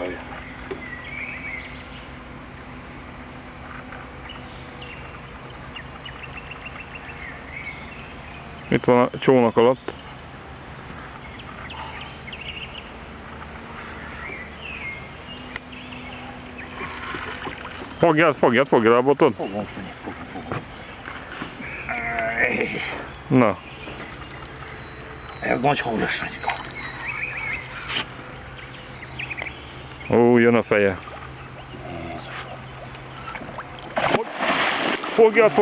Jaj. Itt van a csónak alatt. Fogjad a botot. Fogom. Na. Ez nagy hóros, Sanyika. Ó, jön a feje. Fogjad!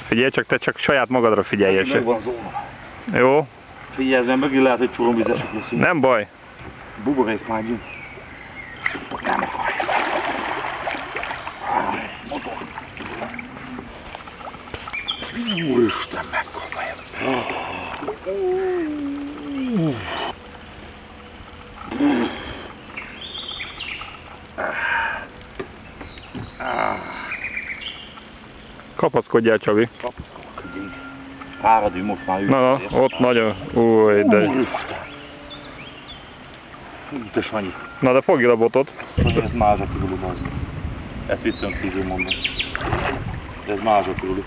Figyelj, te csak saját magadra figyelj. Meg van zóna. Jó? Figyelj, ezen mögé lehet, hogy csuromvizesek leszünk. Nem baj. Buborék mágyunk. Nem akar. Motor. Úristen, megkapálja. Kapaszkodjál, Csabi. Kapaszkodjunk. Áradj, most már Na, ott nagyon. Új, de... De Sanyi. Na, de fogj a botot. Ez mázsa körülü, bazd. Ezt viccen kívül mondom. De ez mázsa körülü.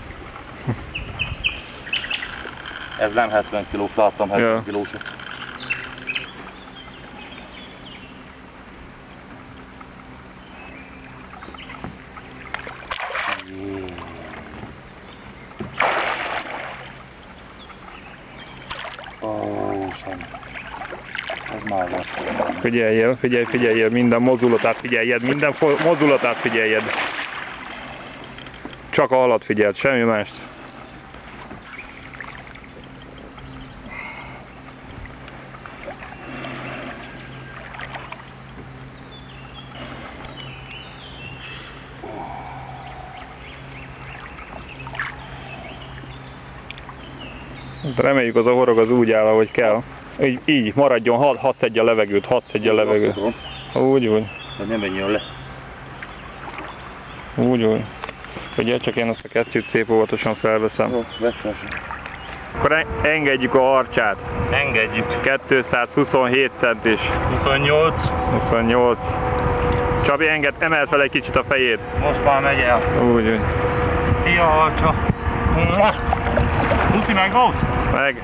Ez nem 70 kilós, láttam 70 kilósat. Ó, Sanyi. Ez mázsa. Figyeljél, minden mozdulatát figyeljed, minden mozdulatát figyeljed. Csak a halat figyeld, semmi mást. Reméljük az a horog az úgy áll, ahogy kell. Így maradjon, hadd szedje a levegőt, Úgy. De nem menjön le. Úgy. Ugye, csak én azt a kesztyűt szép óvatosan felveszem. Jó, veszem. Akkor engedjük a harcsát. Engedjük. 227 centis. 28. Csabi, emeld fel egy kicsit a fejét. Most már megy el. Úgy. Szia, harcsa. Puszi meg volt? Meg.